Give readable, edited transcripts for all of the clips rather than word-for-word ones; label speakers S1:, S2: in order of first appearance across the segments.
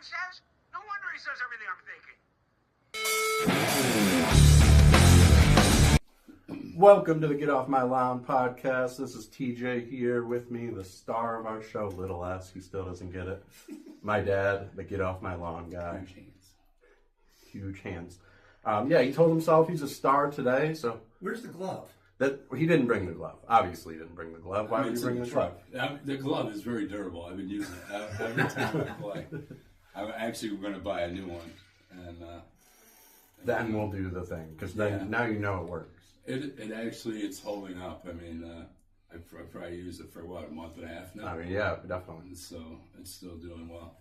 S1: says? No wonder he says everything I'm thinking.
S2: Welcome to the Get Off My Lawn podcast. This is TJ here with me, the star of our show, Little S. He still doesn't get it. My dad, the Get Off My Lawn guy.
S3: Huge hands.
S2: Huge hands. Yeah, he told himself he's a star today, so...
S3: Where's the glove?
S2: That he didn't bring the glove. Obviously he didn't bring the glove. Why would he bring the glove?
S4: The glove is very durable. I've been using it every time I play. I'm actually going to buy a new one. And
S2: then we'll do the thing, because then now you know it works.
S4: It's holding up. I mean, I've probably used it for, a month and a half now?
S2: I mean, yeah, definitely.
S4: And so it's still doing well.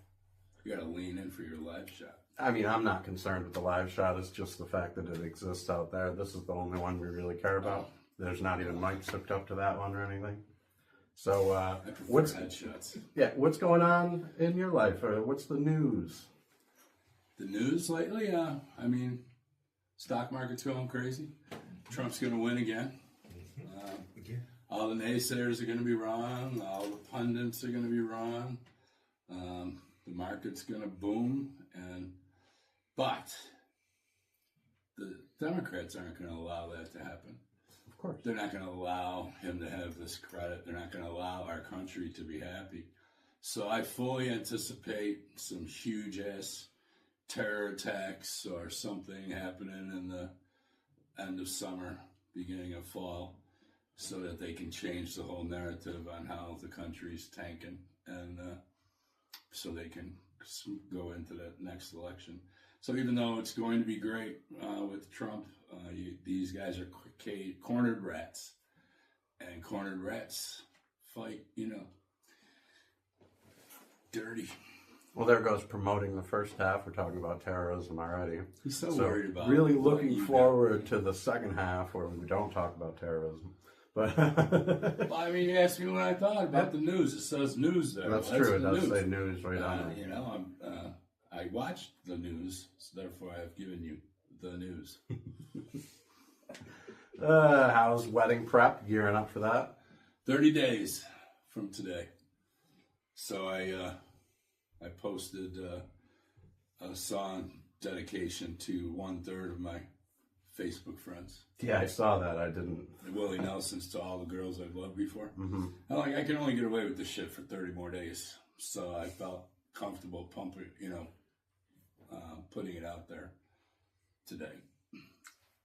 S4: You got to lean in for your live shot.
S2: I mean, I'm not concerned with the live shot. It's just the fact that it exists out there. This is the only one we really care about. There's not even mics hooked up to that one or anything. So,
S4: I prefer headshots.
S2: Yeah, what's going on in your life? What's the news?
S4: The news lately? I mean, stock market's going crazy. Trump's going to win again. All the naysayers are going to be wrong. All the pundits are going to be wrong. The market's going to boom. But the Democrats aren't going to allow that to happen.
S2: Of course.
S4: They're not going to allow him to have this credit. They're not going to allow our country to be happy. So I fully anticipate some huge-ass terror attacks or something happening in the end of summer, beginning of fall, so that they can change the whole narrative on how the country's tanking, and so they can go into the next election. So even though it's going to be great with Trump, these guys are cornered rats, and cornered rats fight, dirty.
S2: Well, there goes promoting the first half. We're talking about terrorism already.
S4: He's so worried about
S2: really looking forward to the second half where we don't talk about terrorism. But
S4: well, I mean, you asked me what I thought about the news. It says news there.
S2: That's true. It does say news right on
S4: there. I watched the news, so therefore I have given you the news.
S2: How's wedding prep? Gearing up for that?
S4: 30 days from today. So I posted a song dedication to 1/3 of my Facebook friends.
S2: Yeah, I saw that. I didn't.
S4: Willie Nelson's to all the girls I've loved before.
S2: Mm-hmm.
S4: I can only get away with this shit for 30 more days. So I felt comfortable putting it out there today.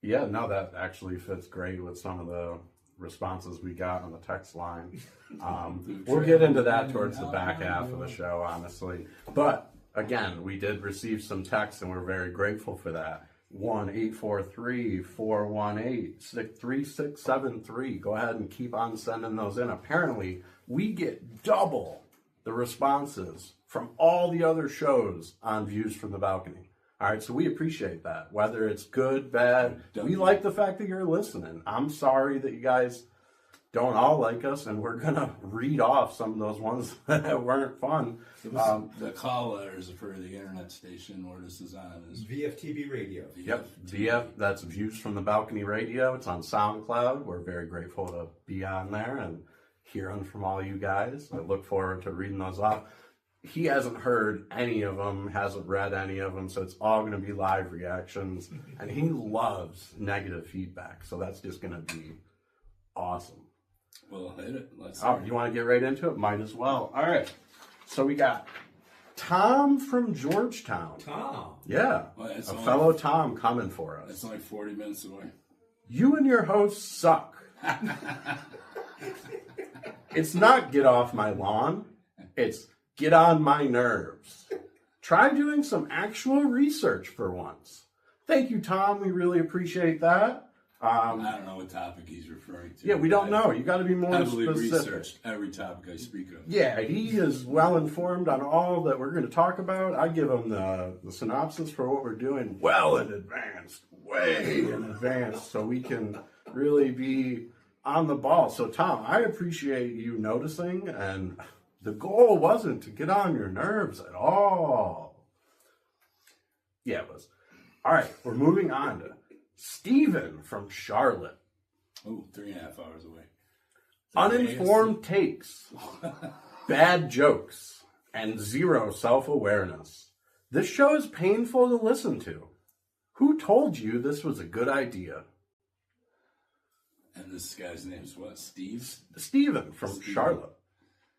S2: Yeah, no, that actually fits great with some of the responses we got on the text line. We'll get into that towards the back half of the show, honestly. But again, we did receive some texts, and we're very grateful for that. 1-843-418-3673. Go ahead and keep on sending those in. Apparently, we get double the responses from all the other shows on Views from the Balcony. All right, so we appreciate that. Whether it's good, bad, we like the fact that you're listening. I'm sorry that you guys don't all like us, and we're going to read off some of those ones that weren't fun.
S4: The call letters for the internet station where this is on is
S3: VFTB Radio.
S2: Yep, that's Views from the Balcony Radio. It's on SoundCloud. We're very grateful to be on there and hearing from all you guys. I look forward to reading those off. He hasn't heard any of them, hasn't read any of them, so it's all going to be live reactions. And he loves negative feedback, so that's just going to be awesome.
S4: Well, hit it.
S2: You want to get right into it? Might as well. All right. So we got Tom from Georgetown.
S3: Tom?
S2: Yeah.
S4: Well,
S2: fellow Tom coming for us.
S4: It's only 40 minutes away.
S2: You and your hosts suck. It's not get off my lawn. It's get on my nerves. Try doing some actual research for once. Thank you, Tom. We really appreciate that.
S4: I don't know what topic he's referring to.
S2: Yeah, we don't know. You got to be more
S4: heavily
S2: specific.
S4: Researched every topic I speak of.
S2: Yeah, he is well informed on all that we're going to talk about. I give him the synopsis for what we're doing well in advance, way in advance, so we can really be on the ball. So, Tom, I appreciate you noticing, and the goal wasn't to get on your nerves at all. Yeah, it was. All right, we're moving on to Steven from Charlotte.
S4: Oh, 3.5 hours away.
S2: Uninformed takes, bad jokes, and zero self-awareness. This show is painful to listen to. Who told you this was a good idea?
S4: And this guy's name's what? Steve?
S2: Steven from
S4: Steven.
S2: Charlotte.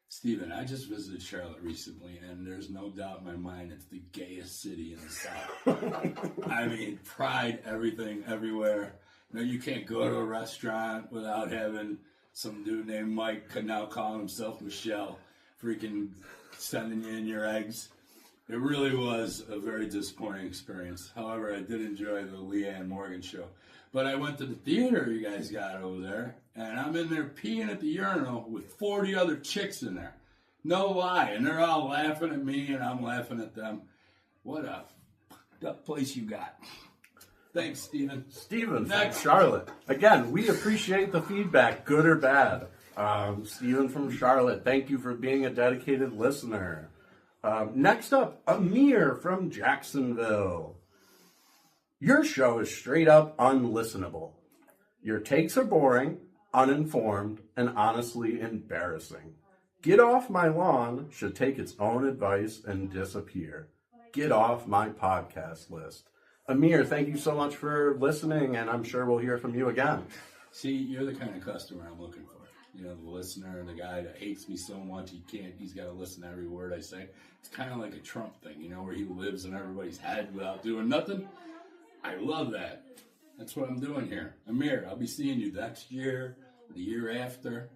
S4: Steven, I just visited Charlotte recently, and there's no doubt in my mind it's the gayest city in the South. I mean, pride, everything, everywhere. You know, you can't go to a restaurant without having some dude named Mike now calling himself Michelle, freaking sending you in your eggs. It really was a very disappointing experience. However, I did enjoy the Leanne Morgan show. But I went to the theater you guys got over there, and I'm in there peeing at the urinal with 40 other chicks in there. No lie. And they're all laughing at me, and I'm laughing at them. What a fucked up place you got. Thanks, Steven.
S2: Steven from
S4: Next.
S2: Charlotte. Again, we appreciate the feedback, good or bad. Steven from Charlotte, thank you for being a dedicated listener. Next up, Amir from Jacksonville. Your show is straight up unlistenable. Your takes are boring, uninformed, and honestly embarrassing. Get off my lawn should take its own advice and disappear. Get off my podcast list. Amir, thank you so much for listening, and I'm sure we'll hear from you again.
S4: See, you're the kind of customer I'm looking for. You know, the listener, the guy that hates me so much he's got to listen to every word I say. It's kind of like a Trump thing, you know, where he lives in everybody's head without doing nothing. I love that. That's what I'm doing here. Amir, I'll be seeing you next year, the year after.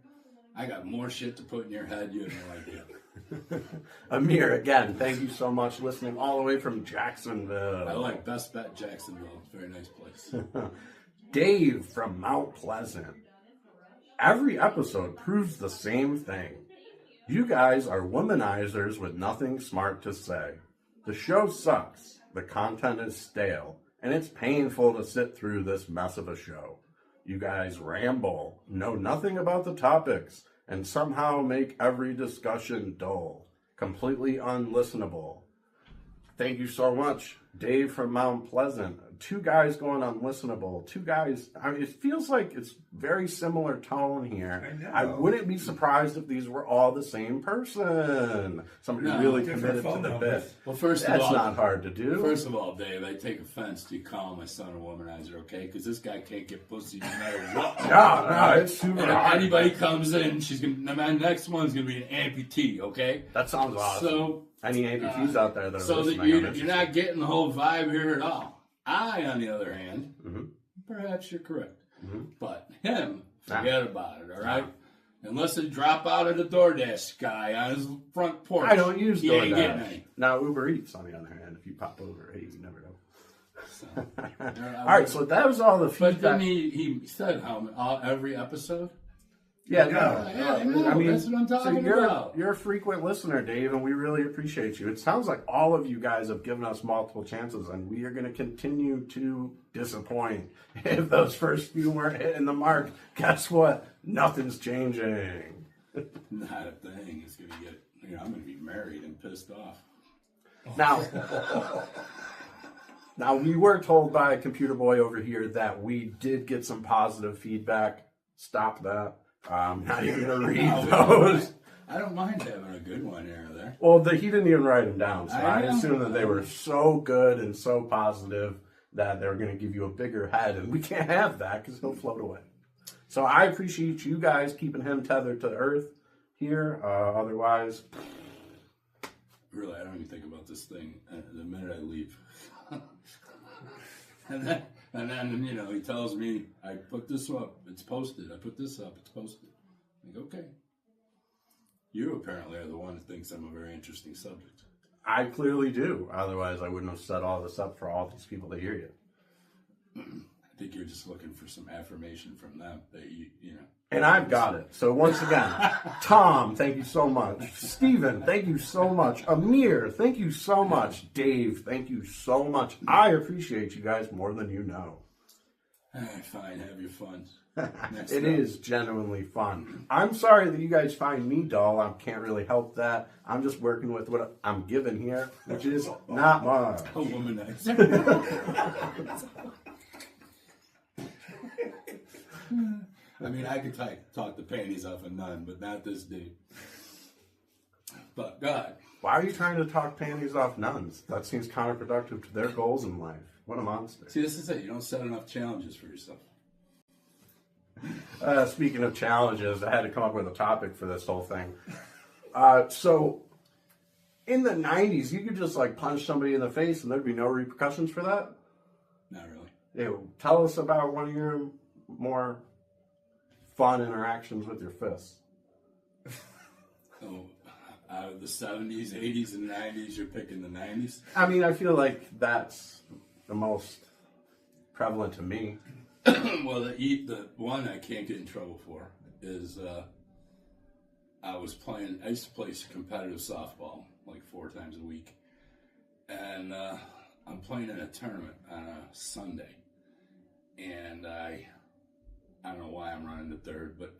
S4: I got more shit to put in your head. You have no idea.
S2: Amir, again, thank you so much listening all the way from Jacksonville.
S4: I like Best Bet Jacksonville. It's a very nice place.
S2: Dave from Mount Pleasant. Every episode proves the same thing. You guys are womanizers with nothing smart to say. The show sucks. The content is stale. And it's painful to sit through this mess of a show. You guys ramble, know nothing about the topics, and somehow make every discussion dull, completely unlistenable. Thank you so much, Dave from Mount Pleasant. Two guys going unlistenable. Two guys, I mean, it feels like it's very similar tone here. I wouldn't be surprised if these were all the same person. Somebody really committed to the bit.
S4: Well, first
S2: That's
S4: of all,
S2: not hard to do.
S4: First of all, Dave, I take offense to you calling my son a womanizer, okay? Because this guy can't get pussy no matter what.
S2: No, it's super
S4: And if
S2: hard.
S4: anybody comes in, my next one's gonna be an amputee, okay?
S2: That sounds awesome.
S4: So,
S2: Any amputees out there that are
S4: so that
S2: listening?
S4: you're not getting the whole vibe here at all. I, on the other hand, perhaps you're correct, but him, forget about it, all right? Unless they drop out of the DoorDash guy on his front porch.
S2: I don't use
S4: he ain't getting
S2: DoorDash.
S4: any.
S2: Now, Uber Eats, on the other hand, if you pop over, hey, you never know.
S4: So,
S2: All right, so that was all the
S4: But
S2: feedback.
S4: then he said how every episode.
S2: Yeah,
S4: Yeah, I know, that's what I'm talking about.
S2: You're a frequent listener, Dave, and we really appreciate you. It sounds like all of you guys have given us multiple chances, and we are going to continue to disappoint. If those first few weren't hitting the mark, guess what? Nothing's changing.
S4: Not a thing. It's gonna get. I'm gonna be married and pissed off.
S2: Now we were told by a computer boy over here that we did get some positive feedback. Stop that. Not even gonna read those.
S4: I don't mind having a good one here or there.
S2: Well, he didn't even write them down, so I
S4: I know.
S2: assume that they were so good and so positive that they're going to give you a bigger head, and we can't have that because he'll float away. So I appreciate you guys keeping him tethered to Earth here. Otherwise,
S4: Really, I don't even think about this thing the minute I leave. and then he tells me, I put this up, it's posted. I put this up, it's posted. I go, okay. You apparently are the one that thinks I'm a very interesting subject.
S2: I clearly do. Otherwise, I wouldn't have set all this up for all these people to hear you.
S4: I think you're just looking for some affirmation from them that you know.
S2: And I've got it. So once again, Tom, thank you so much. Steven, thank you so much. Amir, thank you so much. Dave, thank you so much. I appreciate you guys more than you know.
S4: Fine, have your fun.
S2: It is genuinely fun. I'm sorry that you guys find me dull. I can't really help that. I'm just working with what I'm given here, which is not much.
S4: A womanizer. I mean, I could talk the panties off a nun, but not this dude. But God,
S2: Why are you trying to talk panties off nuns? That seems counterproductive to their goals in life. What a monster.
S4: See, this is it. You don't set enough challenges for yourself.
S2: Speaking of challenges, I had to come up with a topic for this whole thing. So, in the 90s, you could just like punch somebody in the face and there'd be no repercussions for that?
S4: Not really.
S2: Ew. Tell us about one of your more fun interactions with your fists.
S4: Oh, out of the 70s, 80s, and 90s, you're picking the 90s?
S2: I mean, I feel like that's the most prevalent to me.
S4: Well, the one I can't get in trouble for is I used to play competitive softball like 4 times a week. And I'm playing in a tournament on a Sunday. And I don't know why I'm running the third, but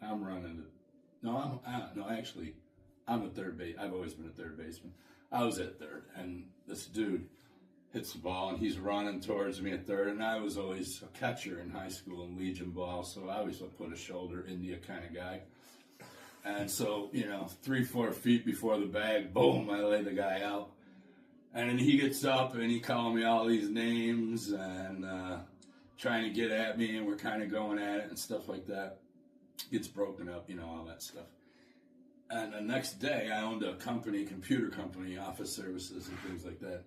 S4: I'm a third base. I've always been a third baseman. I was at third, and this dude hits the ball, and he's running towards me at third, and I was always a catcher in high school in Legion ball, so I always put a shoulder India kind of guy. And so, 3-4 feet before the bag, boom, I lay the guy out. And then he gets up, and he calling me all these names, and trying to get at me, and we're kind of going at it and stuff like that. Gets broken up, all that stuff. And the next day, I owned a computer company, office services and things like that.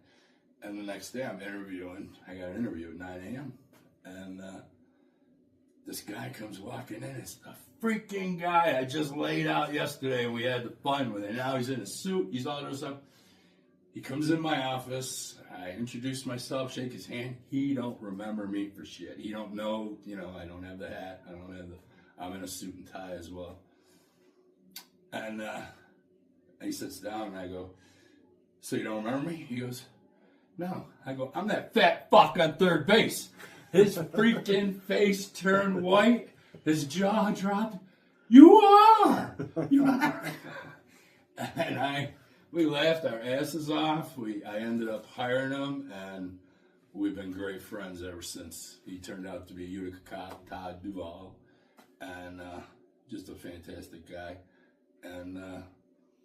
S4: And the next day, I'm interviewing. I got an interview at 9 a.m. And this guy comes walking in. It's the freaking guy I just laid out yesterday, and we had the fun with it. Now he's in a suit. He's all dressed up. He comes in my office. I introduce myself, shake his hand. He don't remember me for shit. He don't know, I don't have the hat. I'm in a suit and tie as well. And he sits down, and I go, so you don't remember me? He goes, no. I go, I'm that fat fuck on third base. His freaking face turned white. His jaw dropped. You are! You are! And we laughed our asses off. I ended up hiring him, and we've been great friends ever since. He turned out to be a Utica cop, Todd Duvall, and just a fantastic guy. And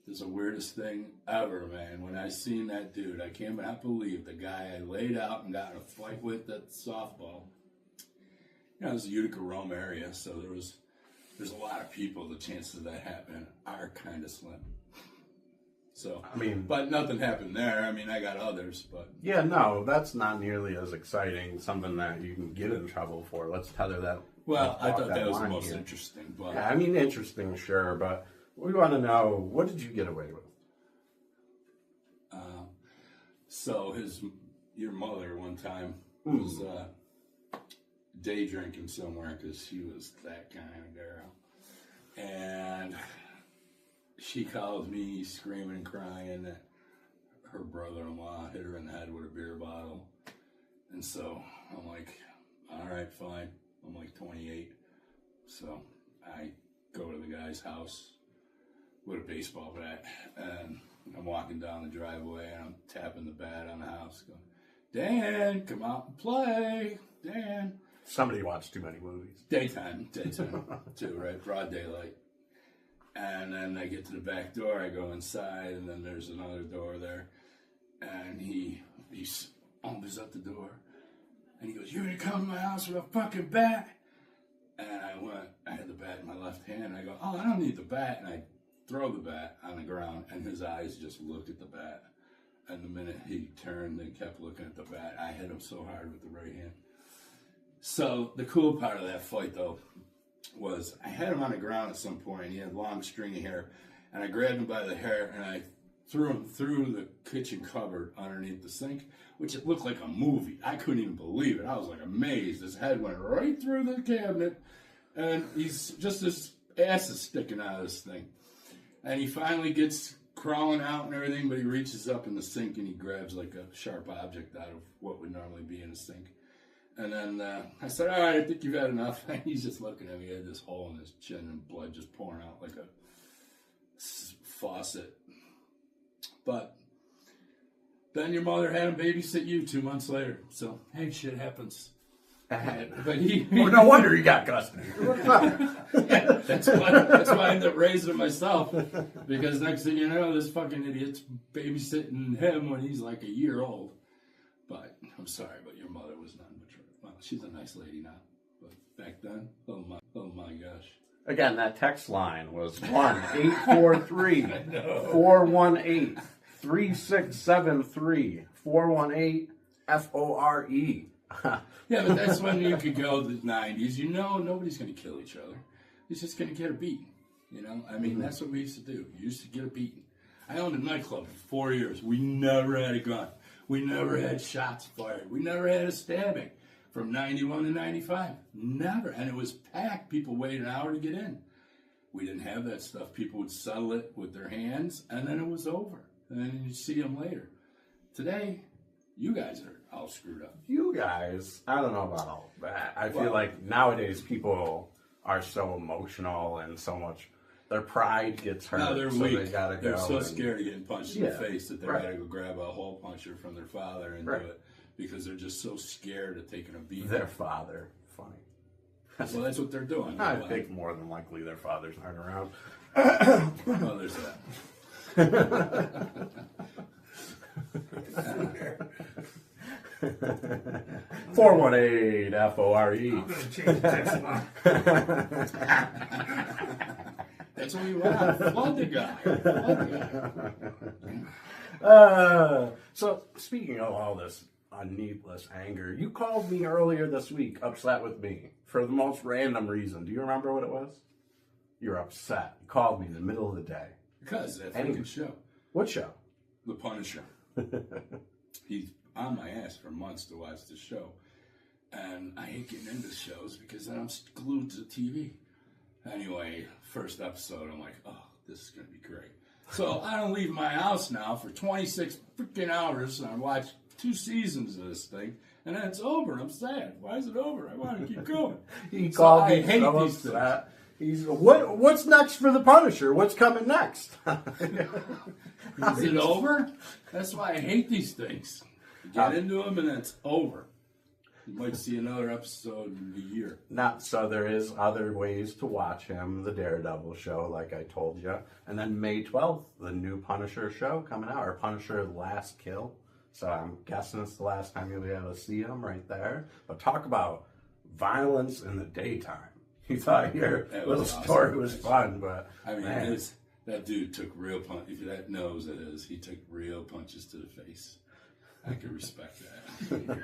S4: it's the weirdest thing ever, man. When I seen that dude, I cannot believe the guy I laid out and got in a fight with at softball. It was the Utica Rome area, so there's a lot of people. The chances of that happening are kind of slim. So, but nothing happened there. I got others, but
S2: yeah, no, that's not nearly as exciting. Something that you can get in trouble for. Let's tether that.
S4: Well, I thought that was the most interesting. But
S2: yeah, interesting, sure, but we want to know, what did you get away with?
S4: So your mother one time was day drinking somewhere because she was that kind of girl, and she calls me screaming and crying that her brother-in-law hit her in the head with a beer bottle. And so I'm like, all right, fine. I'm like 28. So I go to the guy's house with a baseball bat, and I'm walking down the driveway, and I'm tapping the bat on the house going, Dan, come out and play. Dan.
S2: Somebody watched too many movies.
S4: Daytime too, right? Broad daylight. And then I get to the back door, I go inside, and then there's another door there. And he opens up the door, and he goes, "You're gonna come to my house with a fucking bat?" And I had the bat in my left hand, and I go, "Oh, I don't need the bat." And I throw the bat on the ground, and his eyes just looked at the bat. And the minute he turned and kept looking at the bat, I hit him so hard with the right hand. So the cool part of that fight, though, was I had him on the ground at some point, and he had long stringy hair, and I grabbed him by the hair, and I threw him through the kitchen cupboard underneath the sink, which it looked like a movie. I couldn't even believe it. I was like amazed. His head went right through the cabinet, and his ass is sticking out of this thing. And he finally gets crawling out and everything, but he reaches up in the sink and he grabs like a sharp object out of what would normally be in a sink. And then I said, "All right, I think you've had enough." And he's just looking at me. He had this hole in his chin and blood just pouring out like a faucet. But then your mother had him babysit you 2 months later. So, hey, shit happens. But he,
S3: Well, no wonder he got custody.
S4: that's why I ended up raising him myself. Because next thing you know, this fucking idiot's babysitting him when he's like a year old. But I'm sorry, but your mother was not mature. Well, she's a nice lady now. But back then, oh my gosh.
S2: Again, that text line was 1-843-418-3673. 418-FORE.
S4: Yeah, but that's when you could go the 90s. You know nobody's going to kill each other. He's just going to get a beating. You know? I mean, that's what we used to do. We used to get a beating. I owned a nightclub for 4 years. We never had a gun. We never had shots fired. We never had a stabbing from 91 to 95. Never. And it was packed. People waited an hour to get in. We didn't have that stuff. People would settle it with their hands, and then it was over. And then you'd see them later. Today, you guys are all screwed up.
S2: You guys, I don't know about all that. I feel like nowadays people are so emotional and so much, their pride gets hurt.
S4: No, they're
S2: so
S4: weak.
S2: They gotta
S4: they're
S2: go
S4: so
S2: and-
S4: scared of getting punched in the face that they gotta go grab a hole puncher from their father and do it because they're just so scared of taking a beating.
S2: Their father. Funny.
S4: Well, that's what they're doing.
S2: I think more than likely their fathers aren't around.
S4: Well, there's that.
S2: 418-FORE.
S3: I'm going to change the text line.
S4: That's what we want. Flood the guy.
S2: So, speaking of all this needless anger, you called me earlier this week upset with me for the most random reason. Do you remember what it was? You're upset. You called me in the middle of the day.
S4: Because that fucking show.
S2: What show?
S4: The Punisher. He's on my ass for months to watch the show. And I hate getting into shows because then I'm glued to the TV. Anyway, first episode, I'm like, oh, this is going to be great. So I don't leave my house now for 26 freaking hours, and I watch 2 seasons of this thing, and then it's over, and I'm sad. Why is it over? I want to keep going.
S2: He called me.
S4: I hate
S2: so
S4: these things.
S2: upset. He's what's next for the Punisher? What's coming next?
S4: Is it over? That's why I hate these things. You get into them, and then it's over. You might see another episode in a year.
S2: Not so. There is other ways to watch him. The Daredevil show, like I told you, and then May 12th, the new Punisher show coming out, or Punisher Last Kill. So I'm guessing it's the last time you'll be able to see him right there. But talk about violence in the daytime. You thought your little story was fun, but
S4: I mean, that dude took real punch. If that knows it is, he took real punches to the face. I can respect that.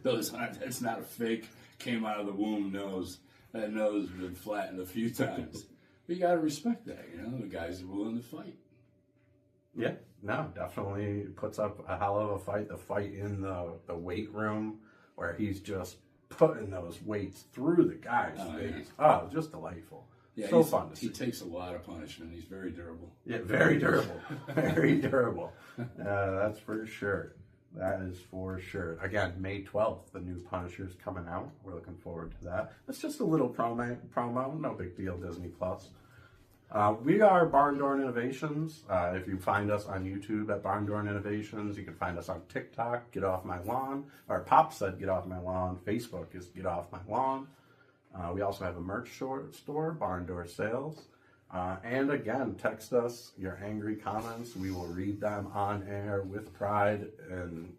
S4: That's not a fake, came out of the womb nose. That nose has been flattened a few times. But you got to respect that, you know? The guys are willing to fight.
S2: Yeah, no, definitely puts up a hell of a fight. The fight in the weight room where he's just putting those weights through the guy's face. Yeah. Oh, just delightful. Yeah, so fun to see.
S4: He takes a lot of punishment. He's very durable.
S2: Yeah, very durable. Very durable. That's for sure. That is for sure. Again, May 12th, the new Punisher's coming out. We're looking forward to that. It's just a little promo. No big deal, Disney Plus. We are BarnDoor Innovations. If you find us on YouTube at BarnDoor Innovations, you can find us on TikTok, Get Off My Lawn. Or Pop said Get Off My Lawn. Facebook is Get Off My Lawn. We also have a merch store, BarnDoor Sales. And again, text us your angry comments. We will read them on air with pride. And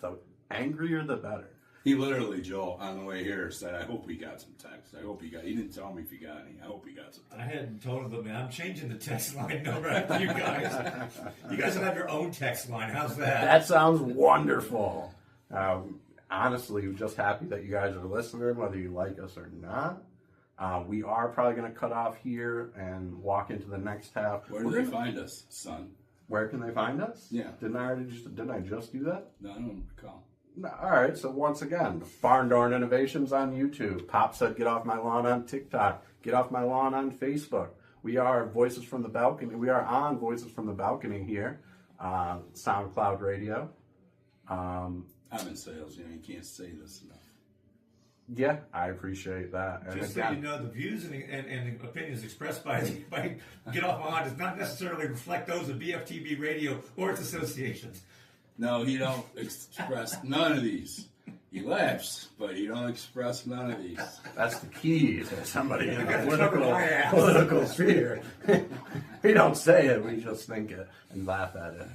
S2: the angrier, the better.
S4: He literally, Joel, on the way here said, I hope he got some text. He didn't tell me if he got any. I hope he got some text.
S3: I hadn't told him, man. I'm changing the text line number after you guys. You guys will have your own text line. How's that?
S2: That sounds wonderful. Honestly, just happy that you guys are listening, whether you like us or not. We are probably going to cut off here and walk into the next half.
S4: Where do they find us, son?
S2: Where can they find us?
S4: Yeah.
S2: Didn't I just do that?
S4: No, I don't recall.
S2: No, all right, so once again, BarnDoor Innovations on YouTube. Pop said Get Off My Lawn on TikTok. Get Off My Lawn on Facebook. We are Voices from the Balcony. We are on Voices from the Balcony here on SoundCloud Radio.
S4: I'm in sales. You can't say this enough.
S2: Yeah, I appreciate that. And
S3: just so you know, the views and opinions expressed by Get Off My Lawn does not necessarily reflect those of BFTB Radio or its associations.
S4: No, he don't express none of these. He laughs, but he don't express none of these.
S2: That's the key to somebody in the
S3: cover my ass.
S2: political sphere. We don't say it, we just think it and laugh at it.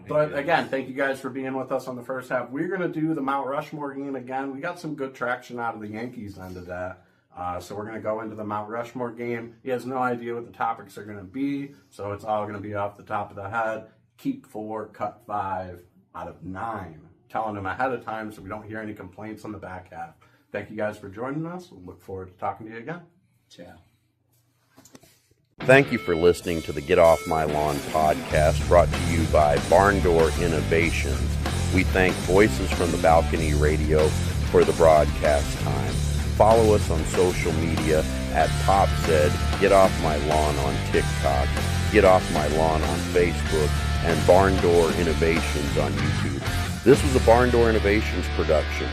S2: But again, thank you guys for being with us on the first half. We're going to do the Mount Rushmore game again. We got some good traction out of the Yankees end of that. So we're going to go into the Mount Rushmore game. He has no idea what the topics are going to be, so it's all going to be off the top of the head. Keep 4, cut 5 out of 9. Telling him ahead of time so we don't hear any complaints on the back half. Thank you guys for joining us. We'll look forward to talking to you again.
S4: Ciao.
S5: Thank you for listening to the Get Off My Lawn podcast, brought to you by BarnDoor Innovations. We thank Voices from the Balcony Radio for the broadcast time. Follow us on social media at TopZed, Get Off My Lawn on TikTok, Get Off My Lawn on Facebook, and BarnDoor Innovations on YouTube. This was a BarnDoor Innovations production.